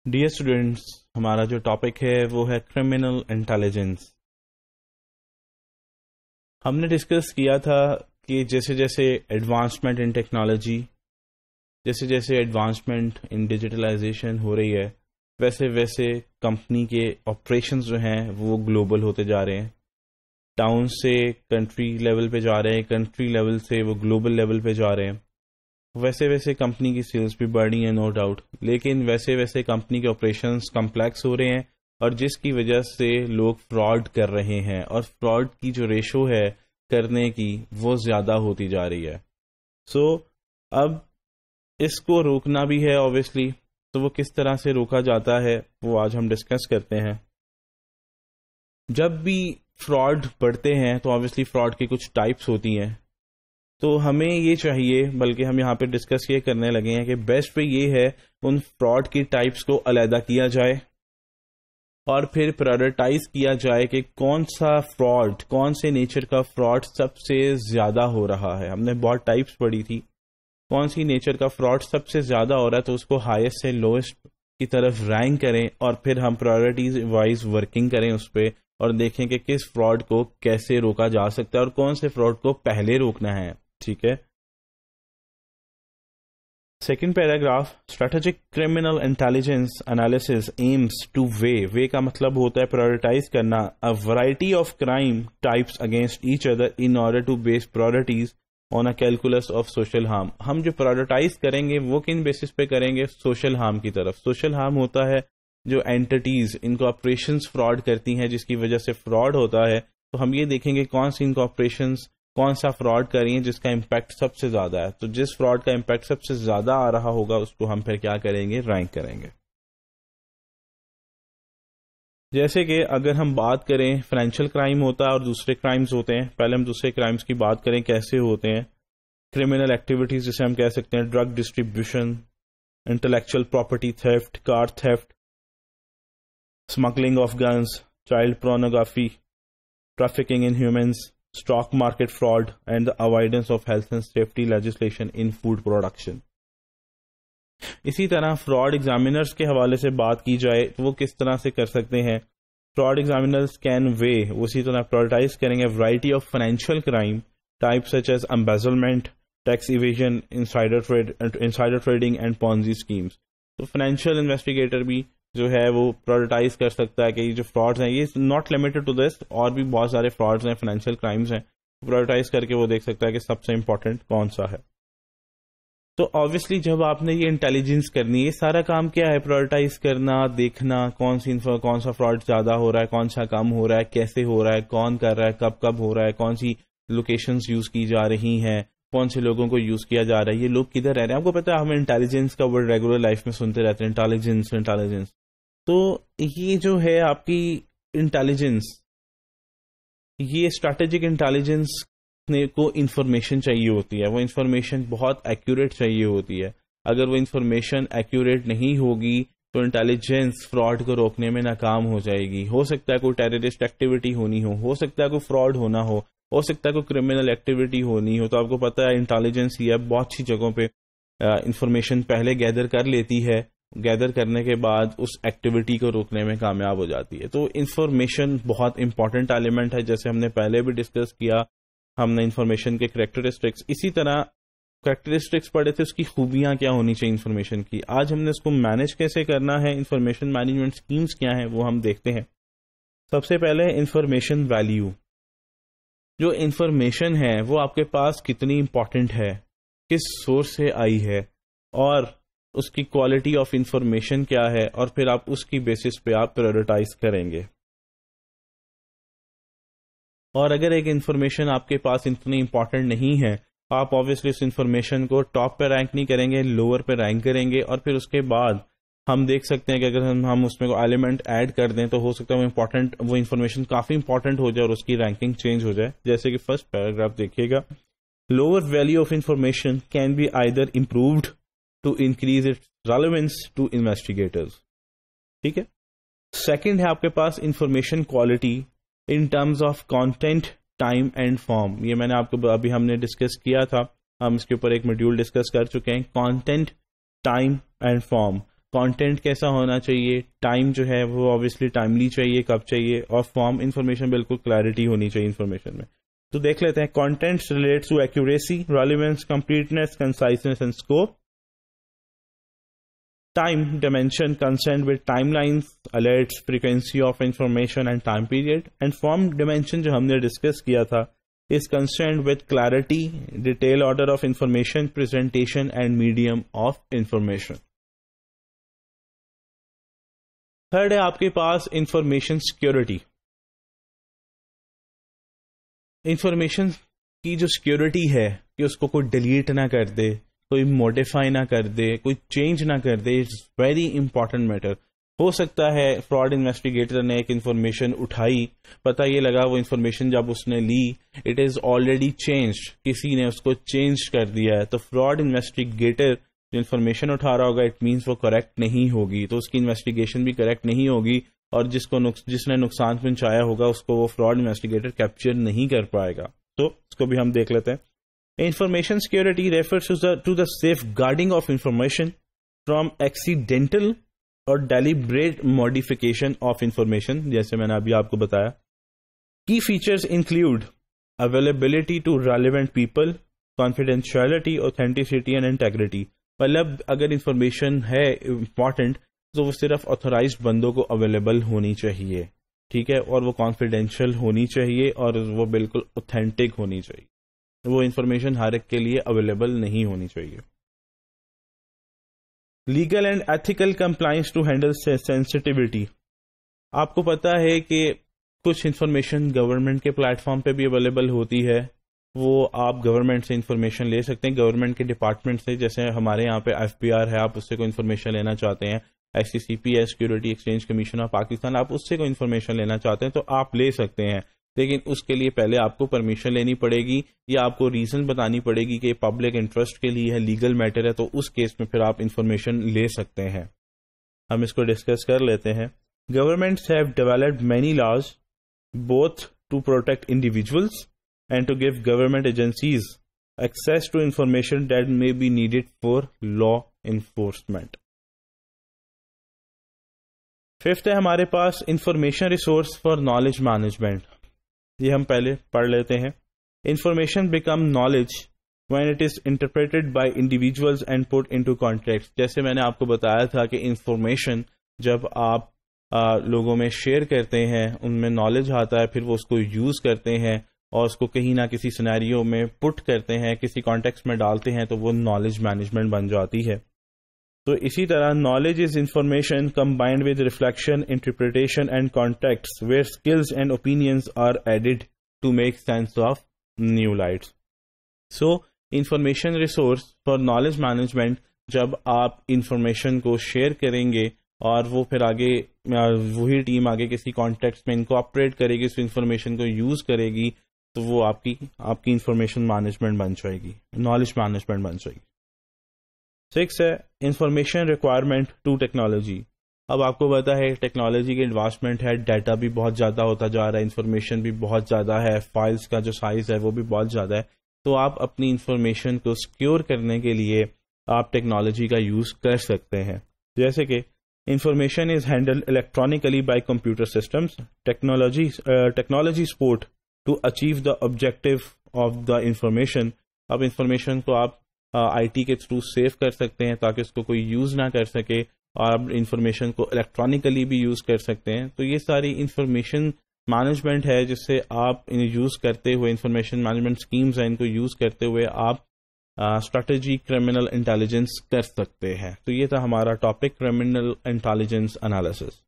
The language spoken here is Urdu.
ڈیئر اسٹوڈینٹس، ہمارا جو ٹاپک ہے وہ ہے کرمنل انٹیلیجنس۔ ہم نے ڈسکس کیا تھا کہ جیسے جیسے ایڈوانسمنٹ ان ٹیکنالوجی، جیسے جیسے ایڈوانسمنٹ ان ڈیجیٹلائزیشن ہو رہی ہے، ویسے ویسے کمپنی کے آپریشنز جو ہیں وہ گلوبل ہوتے جا رہے ہیں۔ ٹاؤن سے کنٹری لیول پہ جا رہے ہیں، کنٹری لیول سے وہ گلوبل لیول پہ جا رہے ہیں۔ ویسے ویسے کمپنی کی سیلز بھی بڑھ رہی ہیں، نو ڈاؤٹ، لیکن ویسے ویسے کمپنی کے آپریشنز کمپلیکس ہو رہے ہیں، اور جس کی وجہ سے لوگ فراڈ کر رہے ہیں، اور فراڈ کی جو ریشو ہے کرنے کی وہ زیادہ ہوتی جا رہی ہے۔ اب اس کو روکنا بھی ہے obviously، تو وہ کس طرح سے روکا جاتا ہے وہ آج ہم ڈسکس کرتے ہیں۔ جب بھی فراڈ بڑھتے ہیں تو obviously فراڈ کی کچھ ٹائپس ہوتی ہیں، تو ہمیں یہ چاہیے، بلکہ ہم یہاں پہ ڈسکس یہ کرنے لگے ہیں کہ بیسٹ وے یہ ہے ان فراڈ کی ٹائپس کو علیحدہ کیا جائے اور پھر پرائورٹائز کیا جائے کہ کون سا فراڈ، کون سے نیچر کا فراڈ سب سے زیادہ ہو رہا ہے۔ ہم نے بہت ٹائپس پڑھی تھی، کون سی نیچر کا فراڈ سب سے زیادہ ہو رہا ہے تو اس کو ہائیسٹ سے لوئسٹ کی طرف رینک کریں، اور پھر ہم پرائورٹیز وائز ورکنگ کریں اس پہ، اور دیکھیں کہ کس فراڈ کو کیسے روکا جا سکتا ہے اور کون سے فراڈ کو پہلے روکنا ہے۔ ٹھیک ہے، second paragraph, strategic criminal intelligence analysis aims to way کا مطلب ہوتا ہے پرائورٹائز کرنا a variety of crime types against each other in order to base priorities on a calculus of social harm۔ ہم جو پرائورٹائز کریں گے وہ کن بیسس پہ کریں گے؟ سوشل ہارم کی طرف۔ سوشل ہارم ہوتا ہے جو اینٹیز ان کو آپریشنز فراڈ کرتی ہیں، جس کی وجہ سے فراڈ ہوتا ہے، تو ہم یہ دیکھیں گے کون سی ان کو آپریشنز، کون سا فراڈ کر رہی ہیں جس کا امپیکٹ سب سے زیادہ ہے۔ تو جس فراڈ کا امپیکٹ سب سے زیادہ آ رہا ہوگا اس کو ہم پھر کیا کریں گے؟ رینک کریں گے۔ جیسے کہ اگر ہم بات کریں فائنینشیل کرائم ہوتا ہے اور دوسرے کرائمز ہوتے ہیں، پہلے ہم دوسرے کرائمز کی بات کریں کیسے ہوتے ہیں۔ کرمنل ایکٹیویٹیز جسے ہم کہہ سکتے ہیں drug distribution, intellectual property theft, car theft, smuggling of guns, child pornography, trafficking in humans, stock market fraud and the avoidance of health and safety legislation in food production۔ اسی طرح فراڈ ایگزامینرز کے حوالے سے بات کی جائے تو وہ کس طرح سے کر سکتے ہیں۔ فراڈ ایگزامینرز کین وے، اسی طرح پرائورٹائز کریں گے variety of financial crime type such as embezzlement، tax evasion, insider trading and Ponzi schemes. تو فائنینشیل انویسٹیگیٹر بھی جو ہے وہ پرائورٹائز کر سکتا ہے کہ یہ جو فراڈز ہیں، یہ ناٹ لمیٹڈ ٹو دس، اور بھی بہت سارے فراڈز ہیں، فائنینشیل کرائمز ہیں، پرائورٹائز کر کے وہ دیکھ سکتا ہے کہ سب سے امپورٹنٹ کون سا ہے۔ تو obviously جب آپ نے یہ انٹیلیجنس کرنی ہے، یہ سارا کام کیا ہے؟ پرائورٹائز کرنا، دیکھنا کون سا فراڈ زیادہ ہو رہا ہے، کون سا کم ہو رہا ہے، کیسے ہو رہا ہے، کون کر رہا ہے، کب ہو رہا ہے، کون سی لوکیشنز یوز کی جا رہی ہیں، کون سے لوگوں کو یوز کیا جا رہا ہے، یہ لوگ کدھر رہ رہے ہیں۔ آپ کو پتا ہے ہم انٹیلیجنس کا ورڈ ریگولر لائف میں سنتے رہتے ہیں، انٹیلیجنس۔ تو یہ جو ہے آپ کی انٹیلیجنس، یہ اسٹریٹجک انٹیلیجنس کو انفارمیشن چاہیے ہوتی ہے، وہ انفارمیشن بہت ایکوریٹ چاہیے ہوتی ہے۔ اگر وہ انفارمیشن ایکوریٹ نہیں ہوگی تو انٹیلیجنس فراڈ کو روکنے میں ناکام ہو جائے گی۔ ہو سکتا ہے کوئی ٹیررسٹ ایکٹیویٹی ہونی ہو سکتا ہے کوئی فراڈ ہونا ہو سکتا ہے کوئی کرمنل ایکٹیویٹی ہونی ہو، تو آپ کو پتا ہے انٹیلیجنس یہ بہت سی جگہوں پہ انفارمیشن پہلے گیدر کر لیتی ہے، گیدر کرنے کے بعد اس ایکٹیویٹی کو روکنے میں کامیاب ہو جاتی ہے۔ تو انفارمیشن بہت امپورٹنٹ ایلیمنٹ ہے، جیسے ہم نے پہلے بھی ڈسکس کیا، ہم نے انفارمیشن کے کریکٹرسٹکس، اسی طرح کریکٹرسٹکس پڑھے تھے اس کی خوبیاں کیا ہونی چاہیے انفارمیشن کی۔ آج ہم نے اس کو مینج کیسے کرنا ہے، انفارمیشن مینجمنٹ اسکیمز کیا ہیں وہ ہم دیکھتے ہیں۔ سب سے پہلے انفارمیشن ویلیو، جو انفارمیشن ہے وہ آپ کے پاس کتنی امپورٹنٹ ہے، کس سورس سے آئی ہے، اور اس کی کوالٹی آف انفارمیشن کیا ہے، اور پھر آپ اس کی بیسس پہ آپ پرائورٹائز کریں گے۔ اور اگر ایک انفارمیشن آپ کے پاس اتنی امپورٹنٹ نہیں ہے، آپ obviously اس انفارمیشن کو ٹاپ پہ رینک نہیں کریں گے، لوور پہ رینک کریں گے، اور پھر اس کے بعد ہم دیکھ سکتے ہیں کہ اگر ہم اس میں کوئی ایلیمنٹ ایڈ کر دیں تو ہو سکتا ہے وہ انفارمیشن کافی امپورٹنٹ ہو جائے اور اس کی رینکنگ چینج ہو جائے۔ جیسے کہ فرسٹ پیراگراف دیکھیے گا، lower value of information can be either improved to increase its relevance to investigators. ٹھیک ہے، سیکنڈ ہے آپ کے پاس information quality in terms of content, time and form. یہ میں نے آپ کو ابھی ہم نے ڈسکس کیا تھا، ہم اس کے اوپر ایک موڈیول ڈسکس کر چکے ہیں، content, time and form. Content کیسا ہونا چاہیے, ٹائم جو ہے وہ آبویسلی ٹائملی چاہیے, کب چاہیے, اور فارم انفارمیشن بالکل کلیئرٹی ہونی چاہیے انفارمیشن میں. تو دیکھ لیتے ہیں. Contents relates to accuracy, relevance, completeness, conciseness and scope. Time dimension concerned with timelines, alerts, frequency of information and time period. And form dimension جو ہم نے ڈسکس کیا تھا is concerned with clarity, detail order of information, presentation and medium of information. Third ہے آپ کے پاس انفارمیشن سیکورٹی. انفارمیشن کی جو سیکورٹی ہے کہ اس کو کوئی ڈیلیٹ نہ کر دے, کوئی موڈیفائی نہ کر دے, کوئی چینج نہ کر دے, اٹس ویری امپورٹنٹ میٹر. ہو سکتا ہے فراڈ انویسٹیگیٹر نے ایک انفارمیشن اٹھائی, پتہ یہ لگا وہ انفارمیشن جب اس نے لی اٹ از آلریڈی چینجڈ, کسی نے اس کو چینج کر دیا ہے. تو فراڈ انویسٹیگیٹر جو انفارمیشن اٹھا رہا ہوگا اٹ مینس وہ کریکٹ نہیں ہوگی, تو اس کی انویسٹیگیشن بھی کریکٹ نہیں ہوگی, اور جس نے نقصان پہنچایا ہوگا اس کو وہ فراڈ انویسٹیگیٹر کیپچر نہیں کر پائے گا. تو اس کو بھی ہم دیکھ لیتے ہیں. Information security refers to the safeguarding of information from accidental اور ڈیلیبریٹ ماڈیفیکیشن آف انفارمیشن, جیسے میں نے ابھی آپ کو بتایا. Key features include availability to relevant people, confidentiality, authenticity and integrity. مطلب اگر انفارمیشن ہے امپورٹنٹ تو وہ صرف آتھورائزڈ بندوں کو اویلیبل ہونی چاہیے, ٹھیک ہے, اور وہ کانفیڈینشیل ہونی چاہیے, اور وہ بالکل اوتھینٹک ہونی چاہیے. وہ انفارمیشن ہر ایک کے لیے اویلیبل نہیں ہونی چاہیے. Legal and ethical compliance to handle sensitivity. آپ کو پتا ہے کہ کچھ انفارمیشن گورنمنٹ کے پلیٹ فارم پہ بھی اویلیبل ہوتی ہے, وہ آپ گورنمنٹ سے انفارمیشن لے سکتے ہیں, گورنمنٹ کے ڈپارٹمنٹ سے. جیسے ہمارے یہاں پہ ایف بی آر ہے, آپ اس سے کوئی انفارمیشن لینا چاہتے ہیں, ایس سی سی پی ہے, security exchange commission of Pakistan, آپ اس سے کوئی انفارمیشن لینا چاہتے ہیں تو آپ لے سکتے ہیں, لیکن اس کے لیے پہلے آپ کو پرمیشن لینی پڑے گی, یا آپ کو ریزن بتانی پڑے گی کہ پبلک انٹرسٹ کے لیے ہے, لیگل میٹر ہے, تو اس کیس میں پھر آپ انفارمیشن لے سکتے ہیں. ہم اس کو ڈسکس کر لیتے ہیں. Governments have developed many laws both to protect individuals and to give government agencies access to information that may be needed for law enforcement. Fifth ہے ہمارے پاس information resource for knowledge management. یہ ہم پہلے پڑھ لیتے ہیں. Information become knowledge when it is interpreted by individuals and put into context. جیسے میں نے آپ کو بتایا تھا کہ انفارمیشن جب آپ لوگوں میں شیئر کرتے ہیں ان میں نالج آتا ہے, پھر وہ اس کو یوز کرتے ہیں اور اس کو کہیں نہ کسی سینیریو میں پٹ کرتے ہیں, کسی کانٹیکسٹ میں ڈالتے ہیں, تو وہ نالج مینجمنٹ بن جاتی ہے. تو اسی طرح knowledge is information combined with reflection, interpretation and context where skills and opinions are added to make sense of new lights. So information resource for knowledge management, جب آپ انفارمیشن کو شیئر کریں گے اور وہ پھر آگے وہی ٹیم آگے کسی کانٹیکسٹ میں انکارپوریٹ کرے گی, اس انفارمیشن کو یوز کرے گی, تو وہ آپ کی انفارمیشن مینجمنٹ بن جائے گی, نالج مینجمنٹ بن جائے گی. 6 ہے انفارمیشن ریکوائرمنٹ ٹو ٹیکنالوجی. اب آپ کو پتا ہے ٹیکنالوجی کی ایڈوانسمنٹ ہے, ڈیٹا بھی بہت زیادہ ہوتا جا رہا ہے, انفارمیشن بھی بہت زیادہ ہے, فائلز کا جو سائز ہے وہ بھی بہت زیادہ ہے. تو آپ اپنی انفارمیشن کو سیکیور کرنے کے لیے آپ ٹیکنالوجی کا یوز کر سکتے ہیں. جیسے کہ information is handled electronically by computer systems. Technology support to achieve the objective of the information. اب انفارمیشن کو آپ آئی ٹی کے تھرو سیو کر سکتے ہیں تاکہ اس کو کوئی یوز نہ کر سکے, اور آپ انفارمیشن کو الیکٹرانکلی بھی یوز کر سکتے ہیں. تو یہ ساری انفارمیشن مینجمنٹ ہے جس سے آپ انہیں یوز کرتے ہوئے, انفارمیشن مینجمنٹ اسکیمز ہیں, ان کو یوز کرتے ہوئے آپ اسٹریٹجی کرمنل انٹیلیجنس کر سکتے ہیں. تو یہ تھا ہمارا ٹاپک, کرمنل انٹیلیجنس انالیسس.